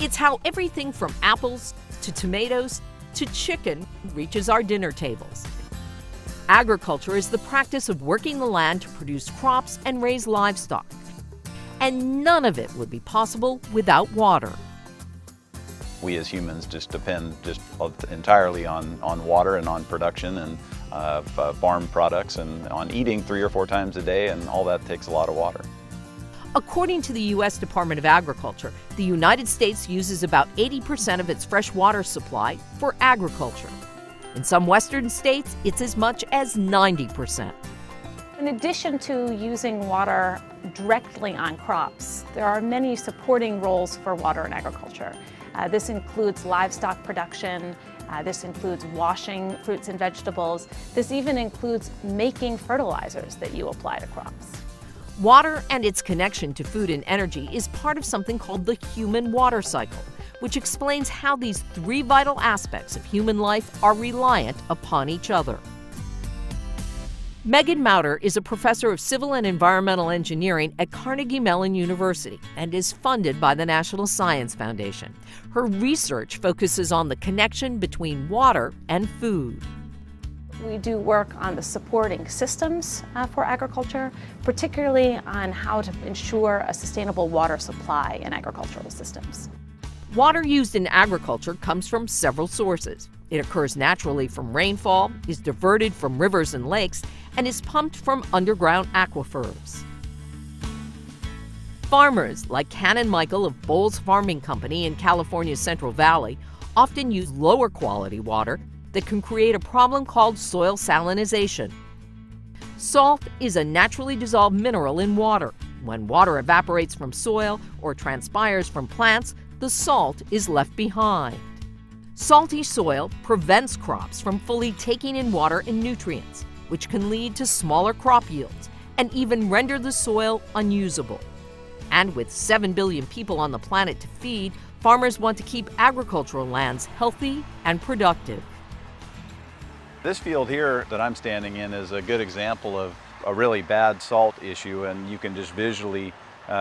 It's how everything from apples to tomatoes to chicken reaches our dinner tables. Agriculture is the practice of working the land to produce crops and raise livestock. And none of it would be possible without water. We as humans just depend entirely on water and on production and farm products and on eating 3 or 4 times a day, and all that takes a lot of water. According to the U.S. Department of Agriculture, the United States uses about 80% of its fresh water supply for agriculture. In some western states, it's as much as 90%. In addition to using water directly on crops, there are many supporting roles for water in agriculture. This includes livestock production, this includes washing fruits and vegetables, this even includes making fertilizers that you apply to crops. Water and its connection to food and energy is part of something called the human water cycle, which explains how these 3 vital aspects of human life are reliant upon each other. Megan Mauter is a professor of civil and environmental engineering at Carnegie Mellon University and is funded by the National Science Foundation. Her research focuses on the connection between water and food. We do work on the supporting systems for agriculture, particularly on how to ensure a sustainable water supply in agricultural systems. Water used in agriculture comes from several sources. It occurs naturally from rainfall, is diverted from rivers and lakes, and is pumped from underground aquifers. Farmers like Ken and Michael of Bowles Farming Company in California's Central Valley often use lower quality water that can create a problem called soil salinization. Salt is a naturally dissolved mineral in water. When water evaporates from soil or transpires from plants, the salt is left behind. Salty soil prevents crops from fully taking in water and nutrients, which can lead to smaller crop yields and even render the soil unusable. And with 7 billion people on the planet to feed, farmers want to keep agricultural lands healthy and productive. This field here that I'm standing in is a good example of a really bad salt issue, and you can just visually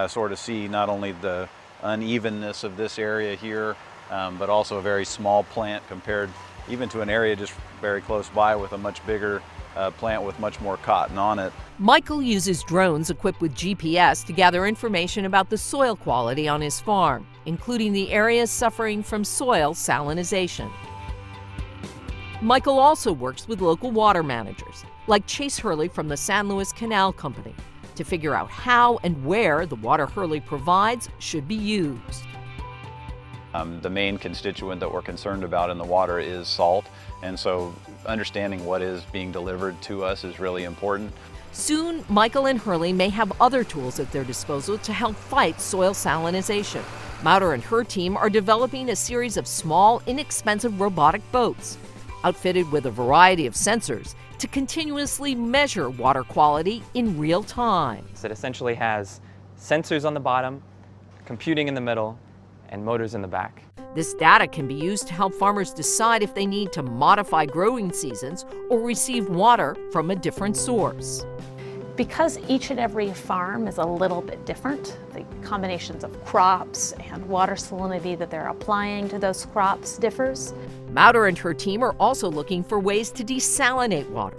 sort of see not only the unevenness of this area here, but also a very small plant compared even to an area just very close by with a much bigger plant with much more cotton on it. Michael uses drones equipped with GPS to gather information about the soil quality on his farm, including the areas suffering from soil salinization. Michael also works with local water managers, like Chase Hurley from the San Luis Canal Company, to figure out how and where the water Hurley provides should be used. The main constituent that we're concerned about in the water is salt, and so understanding what is being delivered to us is really important. Soon, Michael and Hurley may have other tools at their disposal to help fight soil salinization. Mauter and her team are developing a series of small, inexpensive robotic boats, outfitted with a variety of sensors to continuously measure water quality in real time. It essentially has sensors on the bottom, computing in the middle, and motors in the back. This data can be used to help farmers decide if they need to modify growing seasons or receive water from a different source. Because each and every farm is a little bit different, the combinations of crops and water salinity that they're applying to those crops differs. Mauter and her team are also looking for ways to desalinate water.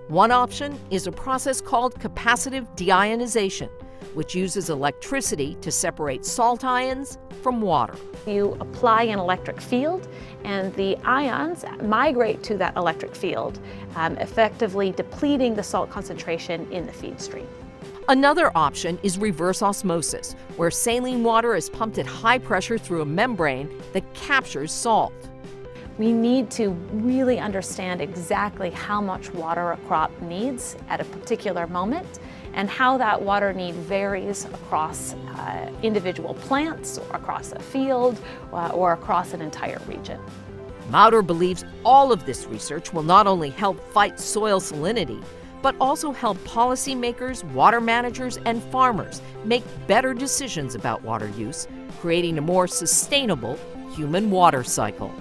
One option is a process called capacitive deionization, which uses electricity to separate salt ions from water. You apply an electric field, and the ions migrate to that electric field, effectively depleting the salt concentration in the feed stream. Another option is reverse osmosis, where saline water is pumped at high pressure through a membrane that captures salt. We need to really understand exactly how much water a crop needs at a particular moment and how that water need varies across individual plants or across a field or across an entire region. Mauter believes all of this research will not only help fight soil salinity, but also help policymakers, water managers, and farmers make better decisions about water use, creating a more sustainable human water cycle.